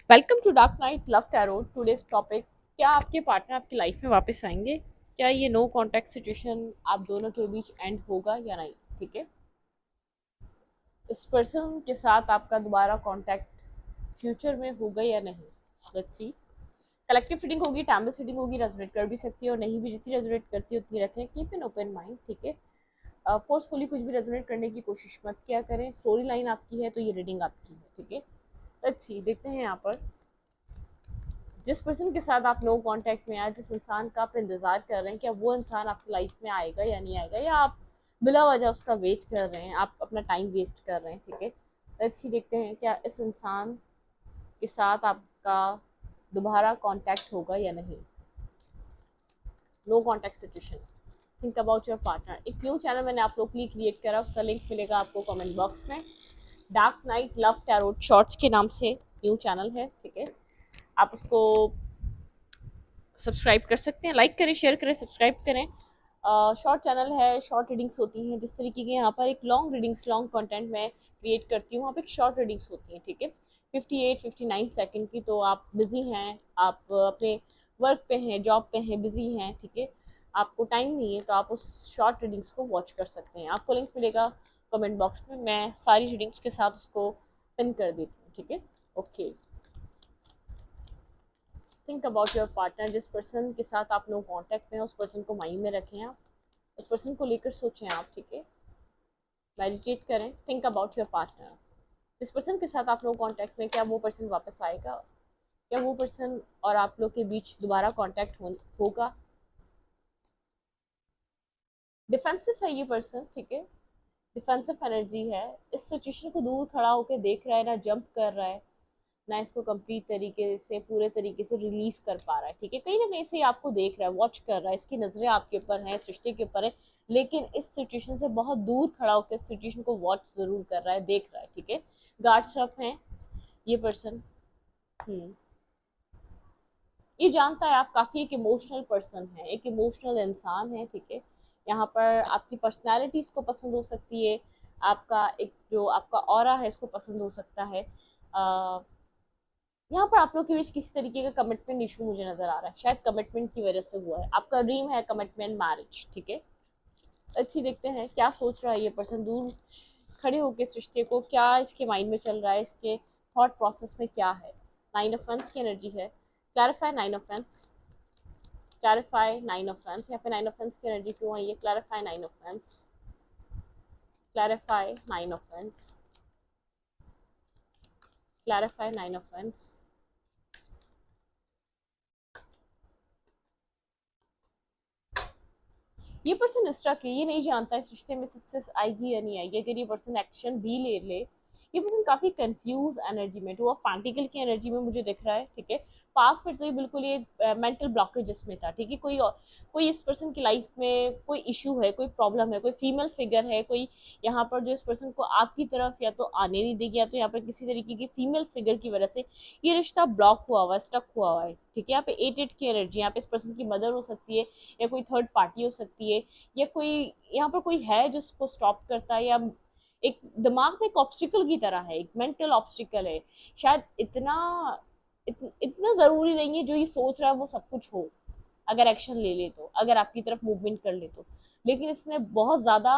Welcome to dark night love tarot. Today's topic, क्या आपके partner आपकी लाइफ में वापस आएंगे? क्या ये नो कॉन्टैक्ट सिचुएशन आप दोनों के बीच एंड होगा या नहीं? ठीक है, इस पर्सन के साथ आपका दोबारा कॉन्टैक्ट फ्यूचर में होगा या नहीं? Let's see. कलेक्टिव रीडिंग होगी, टाइमलेस रीडिंग होगी, रेजोनेट कर भी सकती है और नहीं भी। जितनी रेजोनेट करती है उतनी रहते हैं। कीप एन ओपन माइंड, ठीक है। फोर्सफुली कुछ भी रेजोनेट करने की कोशिश मत किया करें। स्टोरी लाइन आपकी है तो ये रीडिंग आपकी है, ठीक है। लेट्स सी, देखते हैं यहाँ पर जिस पर्सन के साथ आप नो कांटेक्ट में आए, जिस इंसान का आप इंतज़ार कर रहे हैं, क्या वो इंसान आपकी लाइफ में आएगा या नहीं आएगा, या आप बिला वजह उसका वेट कर रहे हैं, आप अपना टाइम वेस्ट कर रहे हैं, ठीक है। अच्छी देखते हैं क्या इस इंसान के साथ आपका दोबारा कांटेक्ट होगा या नहीं। No contact situation, think about your partner. एक न्यू चैनल मैंने आप लोग के लिए क्रिएट करा, उसका लिंक मिलेगा आपको कमेंट बॉक्स में। Dark night love tarot shorts के नाम से न्यू चैनल है, ठीक है। आप उसको सब्सक्राइब कर सकते हैं, लाइक करें, शेयर करें, सब्सक्राइब करें। शॉर्ट चैनल है, शॉर्ट रीडिंग्स होती हैं। जिस तरीके के यहाँ पर एक लॉन्ग रीडिंग्स, लॉन्ग कंटेंट मैं क्रिएट करती हूँ, वहाँ पे एक शॉर्ट रीडिंग्स होती हैं, ठीक है। 58-59 सेकेंड की। तो आप बिजी हैं, आप अपने वर्क पे हैं, जॉब पे हैं, बिजी हैं, ठीक है, आपको टाइम नहीं है, तो आप उस शॉर्ट रीडिंग्स को वॉच कर सकते हैं। आपको लिंक मिलेगा कमेंट बॉक्स में, मैं सारी रीडिंग्स के साथ उसको पिन कर देती हूँ, ठीक है। Okay, think about your partner. जिस पर्सन के साथ आप लोग कांटेक्ट में हैं, उस पर्सन को माइंड में रखें आप, उस पर्सन को लेकर सोचें आप, ठीक है। मेडिटेट करें, थिंक अबाउट योर पार्टनर। जिस पर्सन के साथ आप लोग कांटेक्ट में, क्या वो पर्सन वापस आएगा? क्या वो पर्सन और आप लोग के बीच दोबारा कांटेक्ट होगा? डिफेंसिव है ये पर्सन, ठीक है। डिफेंसिव एनर्जी है। इस सिचुएशन को दूर खड़ा होकर देख रहा है, ना जंप कर रहा है, ना इसको कंप्लीट तरीके से, पूरे तरीके से रिलीज कर पा रहा है, ठीक है। कहीं ना कहीं से आपको देख रहा है, वॉच कर रहा है, इसकी नजरें आपके ऊपर हैं, सृष्टि के ऊपर है, लेकिन इस सिचुएशन से बहुत दूर खड़ा होकर इस सिचुएशन को वॉच जरूर कर रहा है, देख रहा है, ठीक है। गार्ड्स अप हैं ये पर्सन। ये जानता है आप काफ़ी एक इमोशनल पर्सन है, एक इमोशनल इंसान है, ठीक है। यहाँ पर आपकी पर्सनैलिटी इसको पसंद हो सकती है, आपका एक जो आपका ऑरा है इसको पसंद हो सकता है। यहाँ पर आप लोग के बीच किसी तरीके का कमिटमेंट इशू मुझे नजर आ रहा है, शायद कमिटमेंट की वजह से हुआ है। आपका ड्रीम है कमिटमेंट, मैरिज, ठीक है। अच्छी देखते हैं क्या सोच रहा है ये पर्सन दूर खड़े होकर इस रिश्ते को, क्या इसके माइंड में चल रहा है, इसके थॉट प्रोसेस में क्या है। 9 ऑफ फैंस की एनर्जी है। Clarify 9 of fans, clarify 9 of fans. यहाँ पे 9 ऑफ फैंस की एनर्जी क्यों आई है? Clarify 9 of fans, clarify 9 of fans, clarify 9 of fans. ये पर्सन स्ट्रक है, ये नहीं जानता इस रिश्ते में सक्सेस आएगी या नहीं आएगी। अगर ये पर्सन एक्शन भी ले ले, ये पर्सन काफी कंफ्यूज एनर्जी में, टू ऑफ पेंटिकल की एनर्जी में मुझे दिख रहा है, ठीक है। पास में तो ये बिल्कुल ये मेंटल ब्लॉकेज जिसमें था, ठीक है। कोई इस पर्सन की लाइफ में कोई इशू है, कोई प्रॉब्लम है, कोई फीमेल फिगर है, कोई यहाँ पर जो इस पर्सन को आपकी तरफ या तो आने नहीं देगी, या तो यहाँ पर किसी तरीके की फीमेल फिगर की वजह से ये रिश्ता ब्लॉक हुआ हुआ है, स्टक हुआ हुआ है, ठीक है। यहाँ पे 8 की एनर्जी, यहाँ पे इस पर्सन की मदर हो सकती है, या कोई थर्ड पार्टी हो सकती है, या कोई यहाँ पर कोई है जो उसको स्टॉप करता है, या एक दिमाग में एक ऑब्स्टिकल की तरह है, एक मेंटल ऑब्स्टिकल है। शायद इतना जरूरी नहीं है जो ये सोच रहा है वो सब कुछ हो, अगर एक्शन ले ले तो, अगर आपकी तरफ मूवमेंट कर ले तो। लेकिन इसने बहुत ज्यादा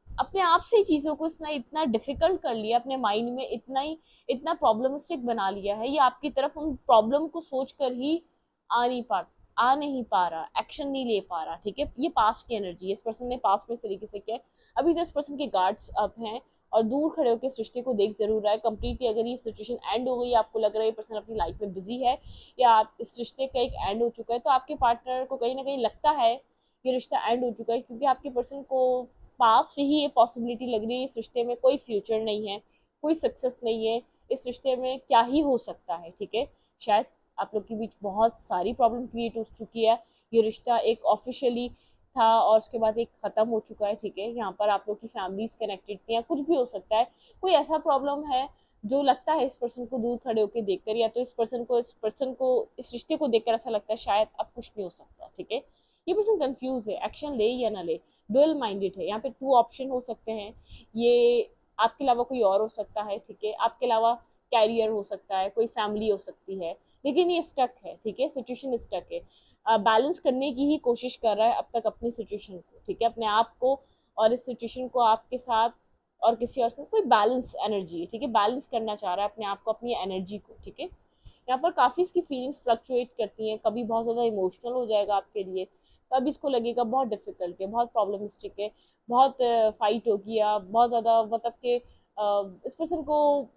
अपने आप से चीजों को इसने इतना डिफिकल्ट कर लिया, अपने माइंड में इतना प्रॉब्लमिस्टिक बना लिया है, ये आपकी तरफ उन प्रॉब्लम को सोच कर ही आ नहीं पा आ नहीं पा रहा, एक्शन नहीं ले पा रहा, ठीक है। ये पास्ट की एनर्जी है, इस पर्सन ने पास्ट में इस तरीके से किया है। अभी तो इस पर्सन के गार्ड्स अप हैं और दूर खड़े होकर सृष्टि को देख जरूर रहा है कंप्लीटली। अगर ये सिचुएशन एंड हो गई, आपको लग रहा है ये पर्सन अपनी लाइफ में बिजी है, या आप इस रिश्ते का एक एंड हो चुका है, तो आपके पार्टनर को कहीं ना कहीं लगता है ये रिश्ता एंड हो चुका है, क्योंकि आपके पर्सन को पास से ही ये पॉसिबिलिटी लग रही है, इस रिश्ते में कोई फ्यूचर नहीं है, कोई सक्सेस नहीं है, इस रिश्ते में क्या ही हो सकता है, ठीक है। शायद आप लोग के बीच बहुत सारी प्रॉब्लम क्रिएट हो चुकी है, ये रिश्ता एक ऑफिशियली था और उसके बाद एक ख़त्म हो चुका है, ठीक है। यहाँ पर आप लोग की फैमिलीज कनेक्टेड थी, या कुछ भी हो सकता है, कोई ऐसा प्रॉब्लम है जो लगता है इस पर्सन को दूर खड़े होकर देखकर, या तो इस पर्सन को इस रिश्ते को देखकर ऐसा लगता है शायद अब कुछ नहीं हो सकता, ठीक है। ये पर्सन कंफ्यूज है, एक्शन ले या ना ले, डुअल माइंडेड है। यहाँ पे 2 ऑप्शन हो सकते हैं, ये आपके अलावा कोई और हो सकता है, ठीक है। आपके अलावा कैरियर हो सकता है, कोई फैमिली हो सकती है, लेकिन ये स्टक है, ठीक है, सिचुएशन स्टक है। बैलेंस करने की ही कोशिश कर रहा है अब तक अपनी सिचुएशन को, ठीक है, अपने आप को और इस सिचुएशन को आपके साथ और किसी और के, कोई बैलेंस एनर्जी है, ठीक है, बैलेंस करना चाह रहा है अपने आप को, अपनी एनर्जी को, ठीक है। यहाँ पर काफ़ी इसकी फीलिंग्स फ्लक्चुएट करती हैं, कभी बहुत ज़्यादा इमोशनल हो जाएगा आपके लिए, तब इसको लगेगा बहुत डिफिकल्ट है, बहुत प्रॉब्लमिस्टिक है, बहुत फाइट होगी, या बहुत ज़्यादा मतलब कि इस पर्सन को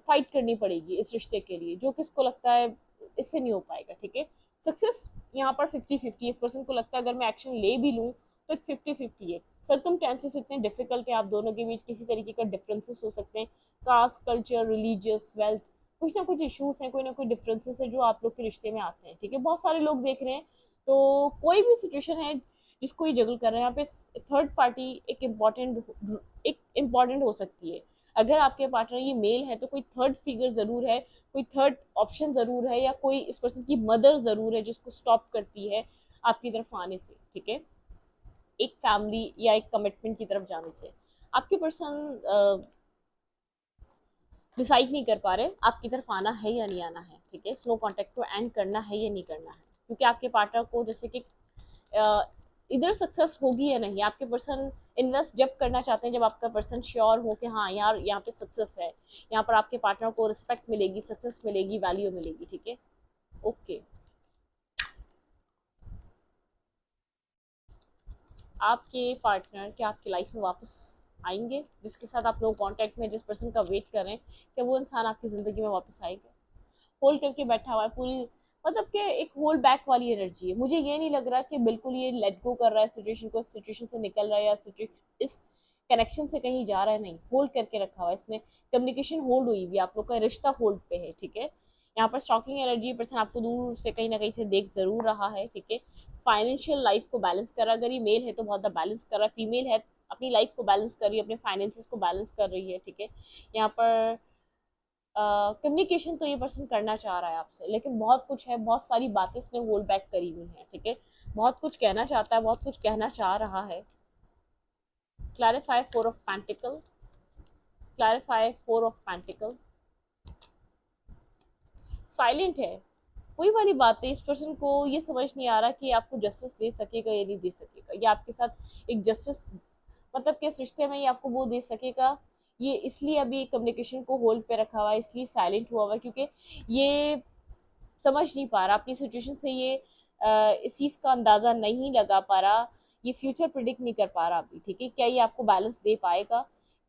फाइट करनी पड़ेगी इस रिश्ते के लिए, जो किसको लगता है इससे नहीं हो पाएगा, ठीक है। सक्सेस यहाँ पर 50-50, इस पर्सन को लगता है अगर मैं एक्शन ले भी लूँ तो 50-50 है। सर्कमस्टेंसेस इतने डिफिकल्ट है, आप दोनों के बीच किसी तरीके का डिफरेंसेस हो सकते हैं, कास्ट, कल्चर, रिलीजियस, वेल्थ, कुछ ना कुछ इश्यूज हैं, कोई ना कोई डिफरेंसेस है जो आप लोग के रिश्ते में आते हैं, ठीक है, बहुत सारे लोग देख रहे हैं। तो कोई भी सिचुएशन है जिसको ये जगल कर रहे हैं, यहाँ पे थर्ड पार्टी एक इम्पॉर्टेंट हो सकती है। अगर आपके पार्टनर ये मेल है तो कोई थर्ड फिगर जरूर है, कोई थर्ड ऑप्शन जरूर है, या कोई इस पर्सन की मदर जरूर है जिसको स्टॉप करती है आपकी तरफ आने से, ठीक है, एक फैमिली या एक कमिटमेंट की तरफ जाने से। आपके पर्सन डिसाइड नहीं कर पा रहे आपकी तरफ आना है या नहीं आना है, ठीक है, स्लो कॉन्टेक्ट को एंड करना है या नहीं करना है, क्योंकि आपके पार्टनर को जैसे कि इधर सक्सेस होगी या नहीं, आपके पर्सन इन्वेस्ट जब करना चाहते हैं जब आपका पर्सन श्योर हो कि हाँ यार यहाँ पे सक्सेस है, यहाँ पर आपके पार्टनर को रिस्पेक्ट मिलेगी, सक्सेस मिलेगी, वैल्यू मिलेगी, ठीक है। ओके, आपके पार्टनर क्या आपकी लाइफ में वापस आएंगे, जिसके साथ आप लोग कांटेक्ट में, जिस पर्सन का वेट कर रहे हैं, क्या वो इंसान आपकी ज़िंदगी में वापस आएगा? होल्ड करके बैठा हुआ है पूरी, मतलब कि एक होल्ड बैक वाली एनर्जी है। मुझे ये नहीं लग रहा कि बिल्कुल ये लेट गो कर रहा है सिचुएशन को, सिचुएशन से निकल रहा है, या इस कनेक्शन से कहीं जा रहा है, नहीं, होल्ड करके रखा हुआ है इसने। कम्युनिकेशन होल्ड हुई हुई, आप लोग का रिश्ता होल्ड पे है, ठीक है। यहाँ पर स्टॉकिंग एनर्जी पर्सन आपको दूर से कहीं ना कहीं से देख जरूर रहा है, ठीक है। फाइनेंशियल लाइफ को बैलेंस कर रहा है, अगर ये मेल है तो बहुत ज़्यादा बैलेंस कर रहा है, फीमेल है अपनी लाइफ को बैलेंस कर रही है, अपने फाइनेंसिस को बैलेंस कर रही है, ठीक है। यहाँ पर कम्युनिकेशन तो ये पर्सन करना चाह रहा है आपसे, लेकिन बहुत कुछ है, बहुत सारी बातें इसने होल्ड बैक करी हुई हैं, ठीक है। बहुत कुछ कहना चाहता है, बहुत कुछ कहना चाह रहा है। Clarify 4 of pentacle, clarify 4 of pentacle, silent है। वही वाली बात है, इस पर्सन को ये समझ नहीं आ रहा कि आपको जस्टिस दे सकेगा या नहीं दे सकेगा, या आपके साथ एक जस्टिस, मतलब कि इस रिश्ते में ये आपको वो दे सकेगा। ये इसलिए अभी कम्युनिकेशन को होल्ड पे रखा हुआ है, इसलिए साइलेंट हुआ हुआ है, क्योंकि ये समझ नहीं पा रहा अपनी सिचुएशन से, ये इस चीज़ का अंदाज़ा नहीं लगा पा रहा, ये फ्यूचर प्रिडिक्ट नहीं कर पा रहा अभी, ठीक है। क्या ये आपको बैलेंस दे पाएगा,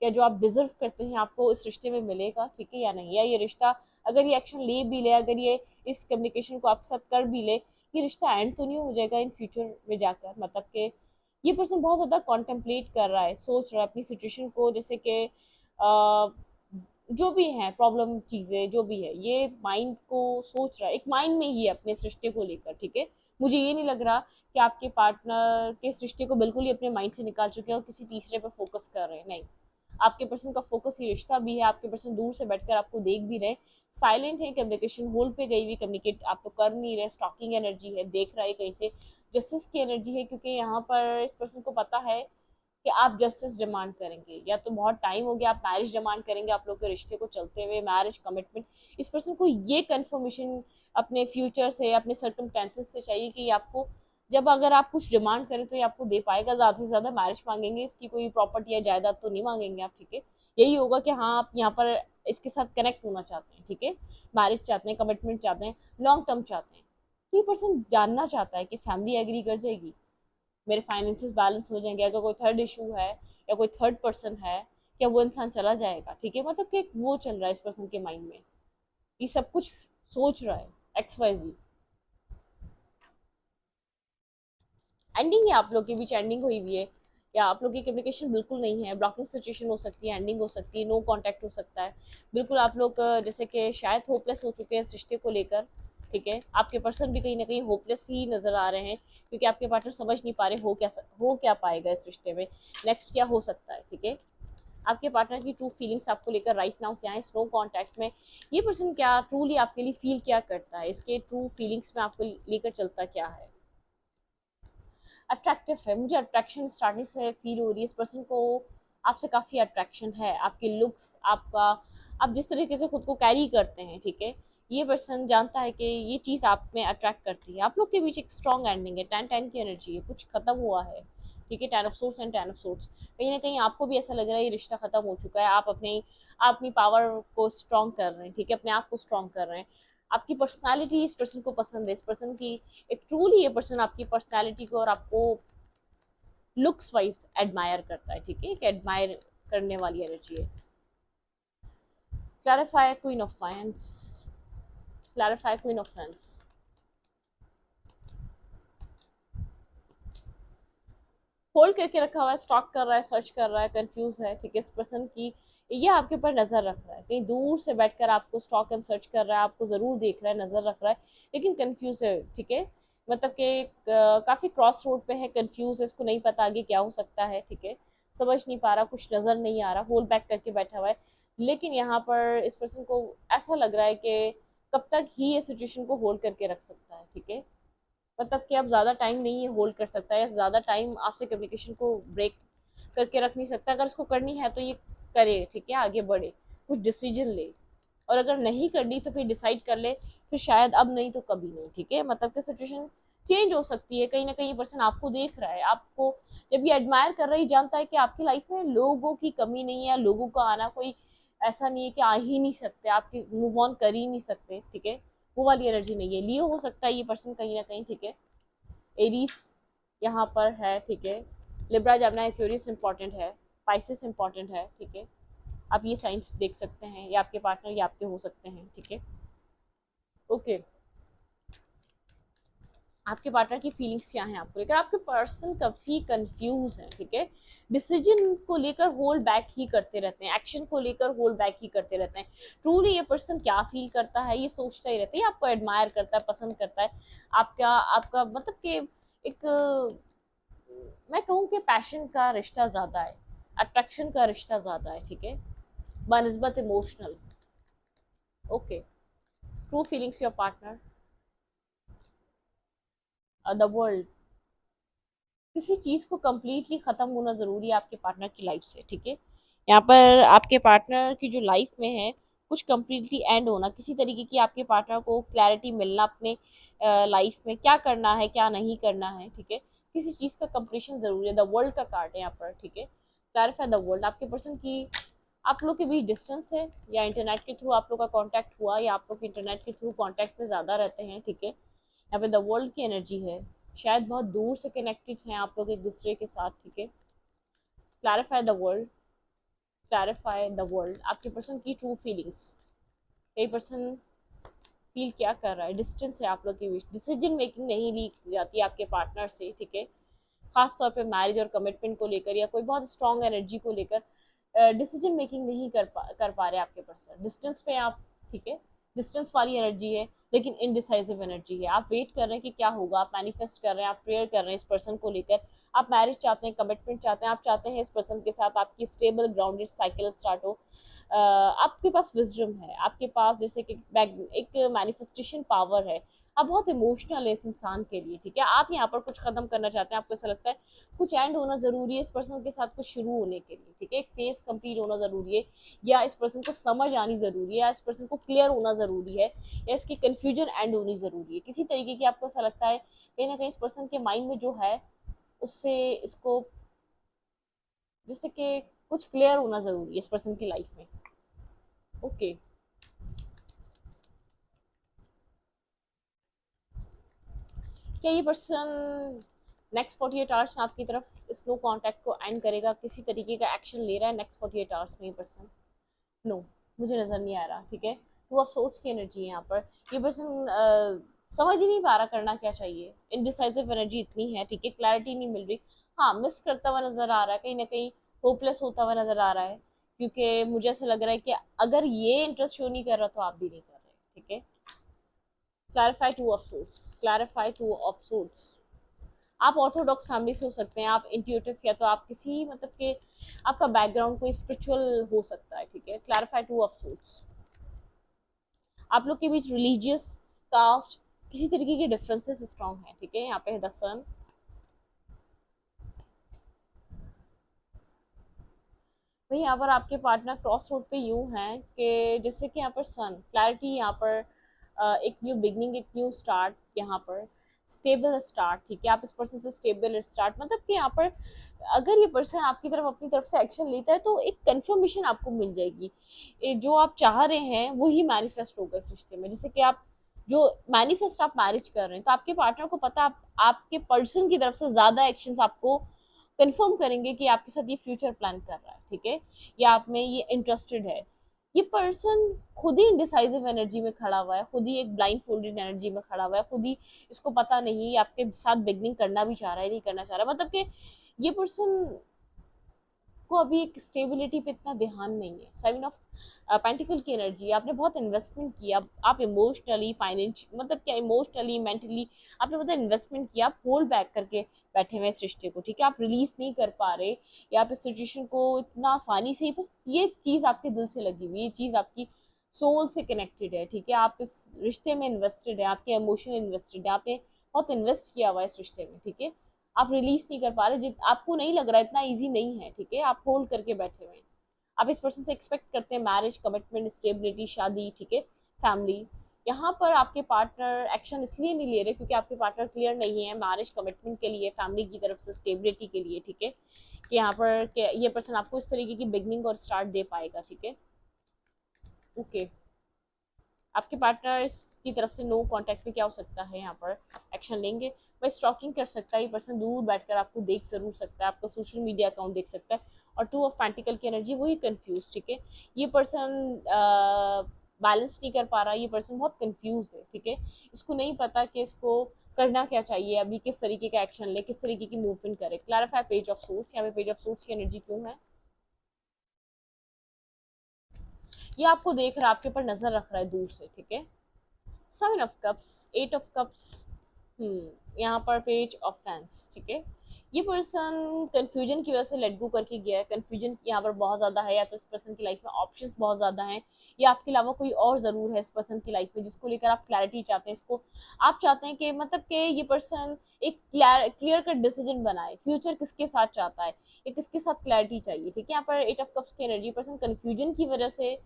क्या जो आप डिजर्व करते हैं आपको इस रिश्ते में मिलेगा, ठीक है, या नहीं, या ये रिश्ता अगर ये एक्शन ले भी ले, अगर ये इस कम्युनिकेशन को आपके साथ कर भी ले, ये रिश्ता एंड तो नहीं हो जाएगा इन फ्यूचर में जाकर, मतलब कि ये पर्सन बहुत ज़्यादा कॉन्टेम्पलेट कर रहा है, सोच रहा है अपनी सिचुएशन को, जैसे कि जो भी है प्रॉब्लम चीज़ें जो भी है, ये माइंड को सोच रहा है, एक माइंड में ही है अपने सृष्टि को लेकर, ठीक है। मुझे ये नहीं लग रहा कि आपके पार्टनर के सृष्टि को बिल्कुल ही अपने माइंड से निकाल चुके हैं और किसी तीसरे पर फोकस कर रहे हैं, नहीं। आपके पर्सन का फोकस ही रिश्ता भी है, आपके पर्सन दूर से बैठकर आपको देख भी रहे, साइलेंट है, कम्युनिकेशन होल्ड पे गई हुई, कम्युनिकेट आप तो कर नहीं रहे, स्टॉकिंग एनर्जी है, देख रहा है कहीं से, जस्टिस की एनर्जी है, क्योंकि यहाँ पर इस पर्सन को पता है कि आप जस्टिस डिमांड करेंगे, या तो बहुत टाइम हो गया आप मैरिज डिमांड करेंगे, आप लोग के रिश्ते को चलते हुए मैरिज कमिटमेंट, इस पर्सन को ये कंफर्मेशन अपने फ्यूचर से, अपने सर्कमस्टेंसेस से चाहिए कि आपको, जब अगर आप कुछ डिमांड करें तो ये आपको दे पाएगा, ज़्यादा से ज़्यादा मैरिज मांगेंगे, इसकी कोई प्रॉपर्टी या जायदाद तो नहीं मांगेंगे आप, ठीक है। यही होगा कि हाँ आप यहाँ पर इसके साथ कनेक्ट होना चाहते हैं, ठीक है, मैरिज चाहते हैं, कमिटमेंट चाहते हैं, लॉन्ग टर्म चाहते हैं। तो ये पर्सन जानना चाहता है कि फैमिली एग्री कर जाएगी, मेरे फाइनेंसेस बैलेंस हो जाएंगे, अगर कोई थर्ड इशू है या कोई थर्ड पर्सन है, क्या वो इंसान चला जाएगा, ठीक है, मतलब कि वो चल रहा है इस पर्सन के माइंड में, ये सब कुछ सोच रहा है, XYZ। एंडिंग है, आप लोग के बीच एंडिंग हुई हुई है, या आप लोग की कम्युनिकेशन बिल्कुल नहीं है, ब्लॉकिंग सिचुएशन हो सकती है, एंडिंग हो सकती है, नो कांटेक्ट हो सकता है, बिल्कुल आप लोग जैसे कि शायद होपलेस हो चुके हैं इस रिश्ते को लेकर, ठीक है। आपके पर्सन भी कहीं ना कहीं होपलेस ही नजर आ रहे हैं, क्योंकि आपके पार्टनर समझ नहीं पा रहे हो क्या पाएगा इस रिश्ते में, नेक्स्ट क्या हो सकता है, ठीक है। आपके पार्टनर की ट्रू फीलिंग्स आपको लेकर राइट नाउ क्या है, स्नो कांटेक्ट में ये पर्सन क्या ट्रूली आपके लिए फील क्या करता है, इसके ट्रू फीलिंग्स में आपको लेकर चलता क्या है। अट्रैक्टिव है, मुझे अट्रैक्शन स्टार्टिंग से फील हो रही है, इस पर्सन को आपसे काफ़ी अट्रैक्शन है, आपकी लुक्स, आपका, आप जिस तरीके से खुद को कैरी करते हैं, ठीक है, ये पर्सन जानता है कि ये चीज़ आप में अट्रैक्ट करती है। आप लोग के बीच एक स्ट्रॉन्ग एंडिंग है, 10-10 की एनर्जी है, कुछ खत्म हुआ है, ठीक है, 10 of sorts and 10 of sorts. कहीं ना कहीं आपको भी ऐसा लग रहा है ये रिश्ता खत्म हो चुका है, आप अपनी पावर को स्ट्रॉन्ग कर रहे हैं, ठीक है, अपने आप को स्ट्रॉन्ग कर रहे हैं। आपकी पर्सनालिटी इस पर्सन को पसंद है, इस पर्सन की एक ट्रूली ये पर्सन आपकी पर्सनालिटी को और आपको लुक्स वाइज एडमायर करता है, ठीक है, एक एडमायर करने वाली एनर्जी है। Clarify queen of wands, clarify queen of wands. Hold करके रखा हुआ है, स्टॉक कर रहा है, सर्च कर रहा है, कंफ्यूज है, ठीक है, इस पर्सन की ये आपके ऊपर नजर रख रहा है, कहीं दूर से बैठकर आपको स्टॉक एंड सर्च कर रहा है, आपको जरूर देख रहा है, नजर रख रहा है, लेकिन कंफ्यूज है, ठीक है, मतलब कि काफी क्रॉस रोड पे है, कंफ्यूज है, इसको नहीं पता आगे क्या हो सकता है, ठीक है, समझ नहीं पा रहा, कुछ नजर नहीं आ रहा, होल्ड बैक करके बैठा हुआ है। लेकिन यहाँ पर इस पर्सन को ऐसा लग रहा है कि कब तक ही ये सिचुएशन को होल्ड करके रख सकता है, ठीक है, मतलब कि अब ज़्यादा टाइम नहीं है होल्ड कर सकता है, या ज़्यादा टाइम आपसे कम्युनिकेशन को ब्रेक करके रख नहीं सकता। अगर इसको करनी है तो ये करे, ठीक है, आगे बढ़े, कुछ डिसीजन ले, और अगर नहीं करनी तो फिर डिसाइड कर ले, फिर शायद अब नहीं तो कभी नहीं, ठीक है, मतलब कि सिचुएशन चेंज हो सकती है। कहीं ना कहीं पर्सन आपको देख रहा है, आपको जब ये एडमायर कर रहा है, जानता है कि आपकी लाइफ में लोगों की कमी नहीं है, लोगों का आना कोई ऐसा नहीं है कि आ ही नहीं सकते, आपके मूव ऑन कर ही नहीं सकते, ठीक है, वो वाली एनर्जी नहीं है। लियो हो सकता है ये पर्सन कहीं ना कहीं, ठीक है, एरीज यहाँ पर है, ठीक है, लिब्रा जमना एक्वेरियस इंपॉर्टेंट है, पाइसेस इंपॉर्टेंट है, ठीक है, आप ये साइंस देख सकते हैं, या आपके पार्टनर या आपके हो सकते हैं, ठीक है, ओके। आपके पार्टनर की फीलिंग्स क्या हैं आपको लेकर, आपके पर्सन काफी कंफ्यूज हैं, ठीक है, डिसीजन को लेकर होल्ड बैक ही करते रहते हैं, एक्शन को लेकर होल्ड बैक ही करते रहते हैं। ट्रूली ये पर्सन क्या फील करता है ये सोचता ही रहता है, आपको एडमायर करता है, पसंद करता है, आपका आपका मतलब कि एक, मैं कहूँ कि पैशन का रिश्ता ज्यादा है, अट्रैक्शन का रिश्ता ज्यादा है, ठीक है, बनस्बत emotional, okay. True feelings your partner, the world, किसी चीज को कम्प्लीटली खत्म होना जरूरी है आपके पार्टनर की लाइफ से, ठीक है, यहाँ पर आपके पार्टनर की जो लाइफ में है कुछ कम्प्लीटली एंड होना, किसी तरीके की आपके पार्टनर को क्लैरिटी मिलना अपने लाइफ में क्या करना है क्या नहीं करना है, ठीक है, किसी चीज का कंप्लीशन जरूरी है। द वर्ल्ड का कार्ड है यहाँ पर, ठीक है, क्लैरिफाई द वर्ल्ड। आपके पर्सन की आप लोग के बीच डिस्टेंस है, या इंटरनेट के थ्रू आप लोग का कांटेक्ट हुआ, या आप लोग इंटरनेट के थ्रू कांटेक्ट में ज़्यादा रहते हैं, ठीक है, यहाँ पे द वर्ल्ड की एनर्जी है, शायद बहुत दूर से कनेक्टेड हैं आप लोग एक दूसरे के साथ, ठीक है, clarify the world, clarify the world. आपके पर्सन की ट्रू फीलिंग्स, कई पर्सन फील क्या कर रहा है, डिस्टेंस है आप लोग के बीच, डिसीजन मेकिंग नहीं ली जाती है आपके पार्टनर से, ठीक है, खास तौर पे मैरिज और कमिटमेंट को लेकर, या कोई बहुत स्ट्रॉन्ग एनर्जी को लेकर डिसीजन मेकिंग नहीं कर पा रहे आपके पर्सन, डिस्टेंस पे आप, ठीक है, डिस्टेंस वाली एनर्जी है, लेकिन इनडिसाइसिव एनर्जी है, आप वेट कर रहे हैं कि क्या होगा, आप मैनिफेस्ट कर रहे हैं, आप प्रेयर कर रहे हैं इस पर्सन को लेकर, आप मैरिज चाहते हैं, कमिटमेंट चाहते हैं, आप चाहते हैं इस पर्सन के साथ आपकी स्टेबल ग्राउंडेड साइकिल स्टार्ट हो, आपके पास विजडम है, आपके पास जैसे कि एक मैनिफेस्टेशन पावर है, आप बहुत इमोशनल है इस इंसान के लिए, ठीक है, आप यहाँ पर कुछ खत्म करना चाहते हैं, आपको ऐसा लगता है कुछ एंड होना जरूरी है इस पर्सन के साथ कुछ शुरू होने के लिए, ठीक है, एक फेज कंप्लीट होना जरूरी है, या इस पर्सन को समझ आनी जरूरी है, या इस पर्सन को क्लियर होना जरूरी है, या इसकी कंफ्यूजन एंड होनी जरूरी है, किसी तरीके की आपको ऐसा लगता है कहीं ना कहीं इस पर्सन के माइंड में जो है उससे इसको जैसे कि कुछ क्लियर होना जरूरी है इस पर्सन की लाइफ में, ओके। क्या ये पर्सन नेक्स्ट 48 आवर्स में आपकी तरफ इस नो कॉन्टैक्ट को एंड करेगा, किसी तरीके का एक्शन ले रहा है नेक्स्ट 48 आवर्स में ये पर्सन? नो, मुझे नजर नहीं आ रहा, ठीक है, टू ऑफ सोर्ट्स की एनर्जी है यहाँ पर, ये पर्सन समझ ही नहीं पा रहा करना क्या चाहिए, इनडिसाइसिव एनर्जी इतनी है, ठीक है, क्लैरिटी नहीं मिल रही, हाँ मिस करता हुआ नजर आ रहा है, कहीं ना कहीं होपलेस होता हुआ नजर आ रहा है, क्योंकि मुझे ऐसा लग रहा है कि अगर ये इंटरेस्ट शो नहीं कर रहा तो आप भी नहीं कर रहे, ठीक है, clarify two of sorts, clarify two of sorts. आप ऑर्थोडॉक्स फैमिली से हो सकते हैं, आप इंट्यूटिव, या तो आप किसी मतलब के आपका बैकग्राउंड कोई स्पिरिचुअल हो सकता है, ठीक है, क्लैरिफाई टू ऑफ सोर्ट्स। आप लोग के बीच रिलीजियस, कास्ट, किसी तरीके के डिफरेंसेस स्ट्रांग है, ठीक है, यहाँ पे है द सन, भाई यहाँ पर आपके पार्टनर क्रॉस रोड पे यूं है कि जैसे कि यहाँ पर सन क्लैरिटी, यहाँ पर एक न्यू बिगनिंग, एक न्यू स्टार्ट, यहाँ पर स्टेबल स्टार्ट, ठीक है। आप इस पर्सन से स्टेबल स्टार्ट, मतलब कि यहाँ पर अगर ये पर्सन आपकी तरफ अपनी तरफ से एक्शन लेता है तो एक कंफर्मेशन आपको मिल जाएगी। जो आप चाह रहे हैं वही मैनिफेस्ट होगा इस रिश्ते में। जैसे कि आप जो मैनिफेस्ट आप मैरिज कर रहे हैं, तो आपके पार्टनर को पता आपके पर्सन की तरफ से ज्यादा एक्शंस आपको कंफर्म करेंगे कि आपके साथ ये फ्यूचर प्लान कर रहा है, ठीक है, या आप में ये इंटरेस्टेड है। ये पर्सन खुद ही इंडिसाइसिव एनर्जी में खड़ा हुआ है, खुद ही एक ब्लाइंड फोल्डेड एनर्जी में खड़ा हुआ है, खुद ही इसको पता नहीं ये आपके साथ बिगनिंग करना भी चाह रहा है नहीं करना चाह रहा, मतलब कि ये पर्सन को अभी एक स्टेबिलिटी पे इतना ध्यान नहीं है। सेवन ऑफ पेंटिकल की एनर्जी, आपने बहुत इन्वेस्टमेंट किया, आप इमोशनली फाइनेंशियल, मतलब क्या इमोशनली मेंटली आपने बहुत इन्वेस्टमेंट किया, आप होल्ड बैक करके बैठे हुए इस रिश्ते को, ठीक है, आप रिलीज नहीं कर पा रहे, या आप इस सिचुएशन को इतना आसानी से ही, बस ये चीज आपके दिल से लगी हुई, ये चीज आपकी सोल से कनेक्टेड है, ठीक है, आप इस रिश्ते में इन्वेस्टेड है, आपके इमोशन इन्वेस्टेड है, आपने बहुत इन्वेस्ट किया हुआ है इस रिश्ते में, ठीक है, आप रिलीज नहीं कर पा रहे, आपको नहीं लग रहा है, इतना इजी नहीं है, ठीक है, आप होल्ड करके बैठे हुए हैं। आप इस पर्सन से एक्सपेक्ट करते हैं मैरिज, कमिटमेंट, स्टेबिलिटी, शादी, ठीक है, फैमिली। यहाँ पर आपके पार्टनर एक्शन इसलिए नहीं ले रहे क्योंकि आपके पार्टनर क्लियर नहीं है मैरिज कमिटमेंट के लिए, फैमिली की तरफ से स्टेबिलिटी के लिए, ठीक है, कि यहाँ पर ये पर्सन आपको इस तरीके की बिगनिंग और स्टार्ट दे पाएगा, ठीक है, ओके। आपके पार्टनर की तरफ से नो कांटेक्ट पे क्या हो सकता है, यहाँ पर एक्शन लेंगे, भाई स्टॉकिंग कर सकता है ये पर्सन, दूर बैठकर आपको देख जरूर सकता है, आपका सोशल मीडिया अकाउंट देख सकता है। और टू ऑफ पेंटिकल की एनर्जी, वही कंफ्यूज, ठीक है, ये पर्सन बैलेंस नहीं कर पा रहा, ये पर्सन बहुत कंफ्यूज है, ठीक है, इसको नहीं पता कि इसको करना क्या चाहिए, अभी किस तरीके का एक्शन ले, किस तरीके की मूवमेंट करे। क्लैरिफाई पेज ऑफ सोर्ट्स, यहाँ पे पेज ऑफ सोर्ट्स की एनर्जी क्यों है, ये आपको देख रहा है, आपके ऊपर नजर रख रहा है दूर से, ठीक है। Seven of cups, eight of cups, यहाँ पर पेज ऑफ फैंस, ठीक है, ये पर्सन कंफ्यूजन की वजह से लेट गो करके गया है, कंफ्यूजन यहाँ पर बहुत ज्यादा है, या तो इस पर्सन की लाइफ में ऑप्शंस बहुत ज्यादा हैं, या आपके अलावा कोई और जरूर है इस पर्सन की लाइफ में जिसको लेकर आप क्लैरिटी चाहते हैं, इसको आप चाहते हैं कि मतलब कि ये पर्सन एक क्लियर कट डिसीजन बनाए, फ्यूचर किसके साथ चाहता है, या किसके साथ क्लैरिटी चाहिए, ठीक है। यहाँ पर एट ऑफ कप्स की एनर्जी, पर्सन कंफ्यूजन की वजह से,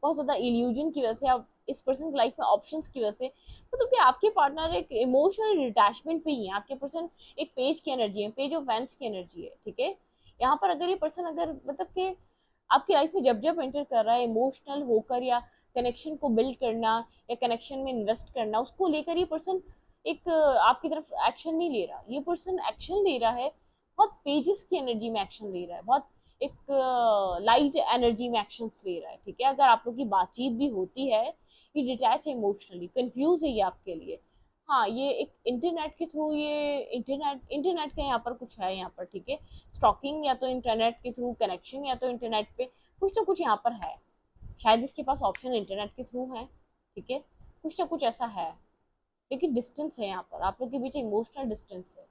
बहुत ज्यादा इल्यूजन की वजह से, आप इस पर्सन की लाइफ में ऑप्शंस की वजह से, मतलब कि आपके पार्टनर एक इमोशनल डिटैचमेंट पे ही है, आपके पर्सन एक पेज की एनर्जी है, पेज ऑफ वैंड्स की एनर्जी है, ठीक है। यहाँ पर अगर ये पर्सन अगर मतलब कि आपकी लाइफ में जब जब एंटर कर रहा है इमोशनल होकर, या कनेक्शन को बिल्ड करना, या कनेक्शन में इन्वेस्ट करना, उसको लेकर ये पर्सन एक आपकी तरफ एक्शन नहीं ले रहा, ये पर्सन एक्शन ले रहा है बहुत पेजेस की एनर्जी में, एक्शन ले रहा है बहुत एक लाइट एनर्जी में एक्शंस ले रहा है, ठीक है। अगर आप लोग की बातचीत भी होती है, ये डिटैच है इमोशनली, कंफ्यूज है ये आपके लिए, हाँ, ये एक इंटरनेट के थ्रू, ये इंटरनेट का यहाँ पर कुछ है, यहाँ पर, ठीक है, स्टॉकिंग या तो इंटरनेट के थ्रू कनेक्शन, या तो इंटरनेट पे कुछ ना कुछ यहाँ पर है, शायद इसके पास ऑप्शन इंटरनेट के थ्रू है, ठीक है, कुछ ना कुछ ऐसा है, लेकिन डिस्टेंस है यहाँ पर, आप लोग के बीच इमोशनल डिस्टेंस है।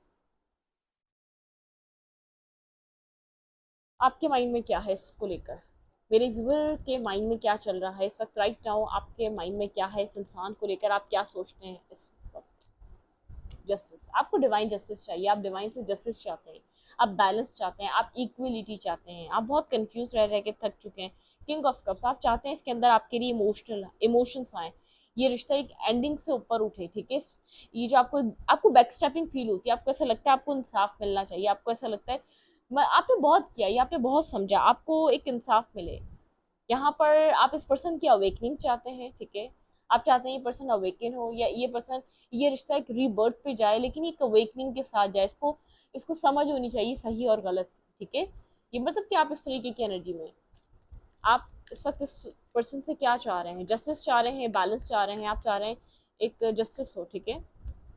आपके माइंड में क्या है इसको लेकर, मेरे व्यूअर के माइंड में क्या चल रहा है इस वक्त, राइट नाउ आपके माइंड में क्या है इस इंसान को लेकर, आप क्या सोचते हैं इस वक्त। जस्टिस, आपको डिवाइन जस्टिस चाहिए, आप डिवाइन से जस्टिस चाहते हैं, आप बैलेंस चाहते हैं, आप इक्वलिटी चाहते हैं, आप बहुत कंफ्यूज रह के थक चुके हैं। किंग ऑफ कप्स, आप चाहते हैं इसके अंदर आपके लिए इमोशंस आए, ये रिश्ता एक एंडिंग से ऊपर उठे, ठीक है। ये जो आपको आपको बैक स्टेपिंग फील होती है, आपको ऐसा लगता है आपको इंसाफ मिलना चाहिए, आपको ऐसा लगता है आपने बहुत किया, ये आपने बहुत समझा, आपको एक इंसाफ मिले। यहाँ पर आप इस पर्सन की अवेकनिंग चाहते हैं, ठीक है, आप चाहते हैं ये पर्सन अवेकन हो, या ये पर्सन, ये रिश्ता एक रीबर्थ पे जाए, लेकिन एक अवेकनिंग के साथ जाए, इसको इसको समझ होनी चाहिए सही और गलत, ठीक है। ये मतलब कि आप इस तरीके की एनर्जी में, आप इस वक्त इस पर्सन से क्या चाह रहे हैं, जस्टिस चाह रहे हैं, बैलेंस चाह रहे हैं, आप चाह रहे हैं एक जस्टिस हो, ठीक है।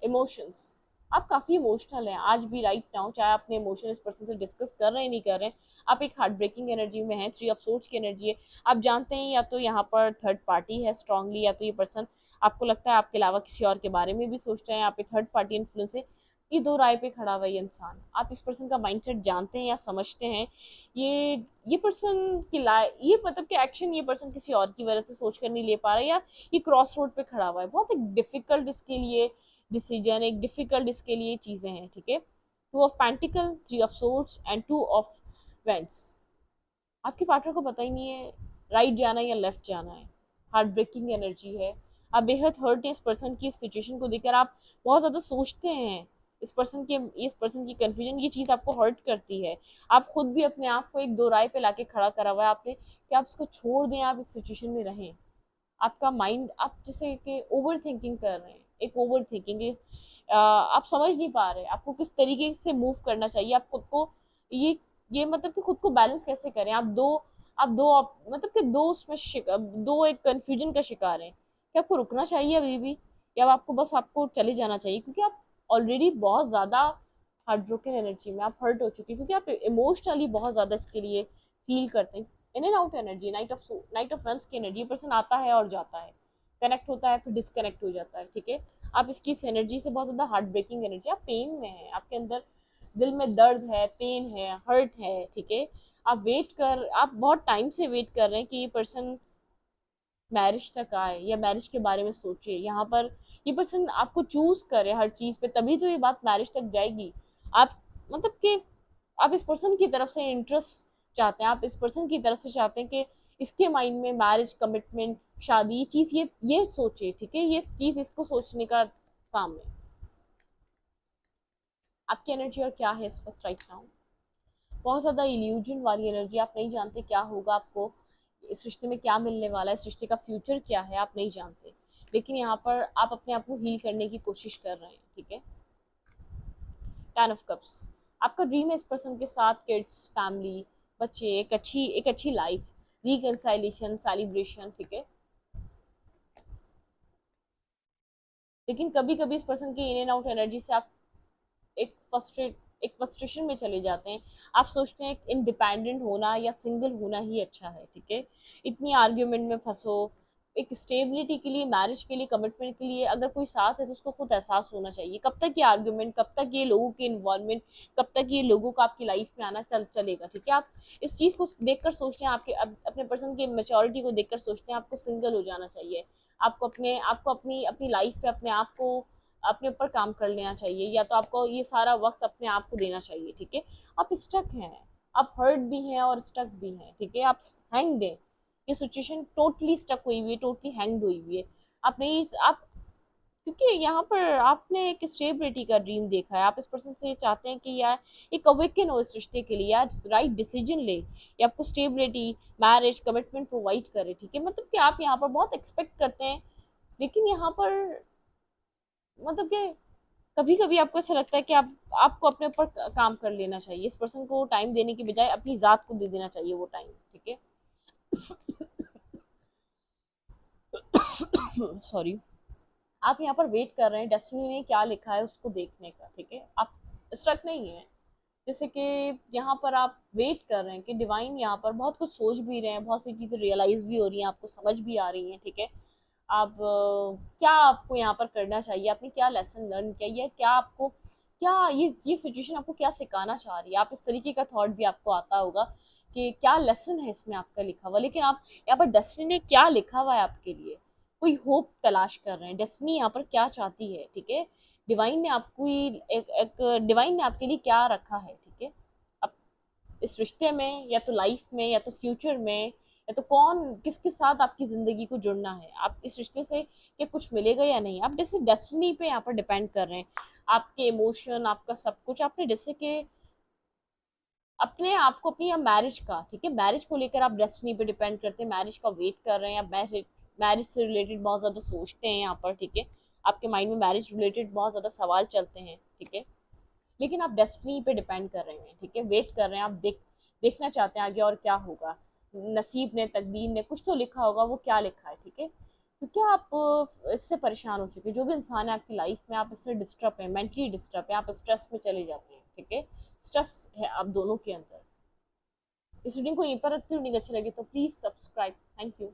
इमोशंस, आप काफ़ी इमोशनल हैं आज भी, राइट नाउ, चाहे अपने इमोशन इस पर्सन से डिस्कस कर रहे हैं नहीं कर रहे हैं, आप एक हार्ट ब्रेकिंग एनर्जी में हैं, थ्री ऑफ सोर्ट्स की एनर्जी है। आप जानते हैं या तो यहाँ पर थर्ड पार्टी है स्ट्रांगली, या तो ये पर्सन आपको लगता है आपके अलावा किसी और के बारे में भी सोचते हैं, यहाँ पे थर्ड पार्टी इन्फ्लुएंस है, ये दो राय पे खड़ा हुआ ये इंसान, आप इस पर्सन का माइंडसेट जानते हैं या समझते हैं। ये ये पर्सन की ये मतलब कि एक्शन ये पर्सन किसी और की वजह से सोच कर नहीं ले पा रहा है, या ये क्रॉस रोड पे खड़ा हुआ है, बहुत एक डिफिकल्ट इसके लिए डिसीजन, एक डिफिकल्ट इसके लिए चीजें हैं, ठीक है। Two of pentacle, three of swords and two of vents, आपके पार्टनर को पता ही नहीं है राइट जाना है या लेफ्ट जाना है। हार्ट ब्रेकिंग एनर्जी है। आप बेहद हर्ट है इस पर्सन की सिचुएशन को देखकर, आप बहुत ज़्यादा सोचते हैं इस पर्सन की कन्फ्यूजन, ये चीज़ आपको हर्ट करती है। आप खुद भी अपने आप को एक दो राय पे लाके खड़ा करा हुआ है आपने कि आप इसको छोड़ दें, आप इस सिचुएशन में रहें। आपका माइंड, आप जैसे कि ओवर थिंकिंग कर रहे हैं, एक ओवर थिंकिंग, आप समझ नहीं पा रहे आपको किस तरीके से मूव करना चाहिए, आप खुद को ये मतलब कि खुद को बैलेंस कैसे करें। मतलब कि दो उसमें दो एक कंफ्यूजन का शिकार हैं कि आपको रुकना चाहिए अभी भी, या आपको बस आपको चले जाना चाहिए, क्योंकि आप ऑलरेडी बहुत ज़्यादा हार्ट ब्रोकन एनर्जी में आप हर्ट हो चुके हैं, क्योंकि आप इमोशनली बहुत ज़्यादा इसके लिए फील करते हैं। In and out energy, knight of wands की एनर्जी, पर्सन आता है और जाता है, कनेक्ट होता है फिर डिसकनेक्ट हो जाता है, ठीक है। आप इसकी इस एनर्जी से बहुत ज़्यादा हार्ट ब्रेकिंग एनर्जी, आप पेन में है, आपके अंदर दिल में दर्द है, पेन है, हर्ट है, ठीक है। आप बहुत टाइम से वेट कर रहे हैं कि ये पर्सन मैरिज तक आए या मैरिज के बारे में सोचे, यहाँ पर ये पर्सन आपको चूज करे हर चीज पे, तभी तो ये बात मैरिज तक जाएगी। आप मतलब कि आप इस पर्सन की तरफ से इंटरेस्ट चाहते हैं, आप इस पर्सन की तरफ से चाहते हैं कि इसके माइंड में मैरिज, कमिटमेंट, शादी, ये चीज ये सोचे, ठीक है, ये चीज इसको सोचने का काम है। आपकी एनर्जी और क्या है इस वक्त राइट नाउ, बहुत ज्यादा इल्यूजन वाली एनर्जी, आप नहीं जानते क्या होगा आपको, इस रिश्ते में क्या मिलने वाला है, इस रिश्ते का फ्यूचर क्या है, आप नहीं जानते। लेकिन यहाँ पर आप अपने आप को हील करने की कोशिश कर रहे हैं, ठीक है। टेन ऑफ कप्स, आपका ड्रीम है इस पर्सन के साथ किड्स, फैमिली, बच्चे, एक अच्छी लाइफ, रिकंसाइलेशन, सेलिब्रेशन, ठीक है। लेकिन कभी कभी इस पर्सन की इन एंड आउट एनर्जी से आप एक फ्रस्ट्रेशन में चले जाते हैं। आप सोचते हैं इंडिपेंडेंट होना या सिंगल होना ही अच्छा है, ठीक है। इतनी आर्ग्यूमेंट में फंसो, एक स्टेबिलिटी के लिए, मैरिज के लिए, कमिटमेंट के लिए अगर कोई साथ है तो उसको खुद एहसास होना चाहिए। कब तक ये आर्ग्यूमेंट, कब तक ये लोगों के इन्वॉल्वमेंट, कब तक ये लोगों का आपकी लाइफ में आना चलेगा, ठीक है। आप इस चीज को देखकर सोचते हैं, अपने पर्सन की मेच्योरिटी को देखकर सोचते हैं आपको सिंगल हो जाना चाहिए। आपको अपनी अपनी लाइफ पे अपने आप को अपने ऊपर काम कर लेना चाहिए, या तो आपको ये सारा वक्त अपने आप को देना चाहिए, ठीक है। आप स्टक हैं, आप हर्ट भी हैं और स्टक भी हैं, ठीक है। आप हैंग्ड हैं, ये सिचुएशन टोटली स्टक हुई हुई है, टोटली हैंग्ड हुई हुई है। आप नहीं आप क्योंकि यहाँ पर आपने एक स्टेबिलिटी का ड्रीम देखा है, आप इस पर्सन से चाहते हैं कि यार एक अवेकन हो इस रिश्ते के लिए, यार राइट डिसीजन ले, ये आपको स्टेबिलिटी, मैरिज, कमिटमेंट प्रोवाइड करे, ठीक है। मतलब कि आप यहाँ पर बहुत एक्सपेक्ट करते हैं, लेकिन यहाँ पर मतलब कि कभी कभी आपको ऐसा लगता है कि आपको अपने ऊपर काम कर लेना चाहिए, इस पर्सन को टाइम देने की बजाय अपनी जात को दे देना चाहिए वो टाइम, ठीक है। सॉरी। आप यहाँ पर वेट कर रहे हैं डेस्टिनी ने क्या लिखा है उसको देखने का, ठीक है। आप स्ट्रक नहीं है, जैसे कि यहाँ पर आप वेट कर रहे हैं कि डिवाइन यहाँ पर बहुत कुछ सोच भी रहे हैं, बहुत सी चीज़ें रियलाइज भी हो रही हैं, आपको समझ भी आ रही हैं, ठीक है। क्या आपको यहाँ पर करना चाहिए, आपने क्या लेसन लर्न किया, या क्या आपको क्या ये सिचुएशन आपको क्या सिखाना चाह रही है, आप इस तरीके का थॉट भी आपको आता होगा कि क्या लेसन है इसमें आपका लिखा हुआ। लेकिन आप यहाँ पर डेस्टिनी ने क्या लिखा हुआ है आपके लिए, कोई होप तलाश कर रहे हैं, डेस्टिनी यहाँ पर क्या चाहती है, ठीक है। डिवाइन ने आपके लिए क्या रखा है, ठीक है। अब इस रिश्ते में या तो लाइफ में या तो फ्यूचर में, या तो कौन किसके साथ आपकी जिंदगी को जुड़ना है, आप इस रिश्ते से क्या कुछ मिलेगा या नहीं, आप जैसे डेस्टिनी पे यहाँ पर डिपेंड कर रहे हैं। आपके इमोशन, आपका सब कुछ आपने जैसे कि अपने आप को अपनी या मैरिज का, ठीक है, मैरिज को लेकर आप डेस्टिनी पे डिपेंड करते हैं, मैरिज का वेट कर रहे हैं, आप मैरिज से रिलेटेड बहुत ज्यादा सोचते हैं यहाँ पर, ठीक है। आपके माइंड में मैरिज रिलेटेड बहुत ज्यादा सवाल चलते हैं, ठीक है। लेकिन आप डेस्टिनी पे डिपेंड कर रहे हैं, ठीक है, वेट कर रहे हैं, आप देखना चाहते हैं आगे और क्या होगा, नसीब ने, तकदीर ने कुछ तो लिखा होगा, वो क्या लिखा है, ठीक है। क्योंकि आप इससे परेशान हो चुके हैं, जो भी इंसान है आपकी लाइफ में, आप इससे डिस्टर्ब है, मेंटली डिस्टर्ब है, आप स्ट्रेस में चले जाते हैं, ठीक है। स्ट्रेस है आप दोनों के अंदर। इस रीडिंग को यहीं पर रखती हूँ, रीडिंग अच्छी लगी तो प्लीज सब्सक्राइब, थैंक यू।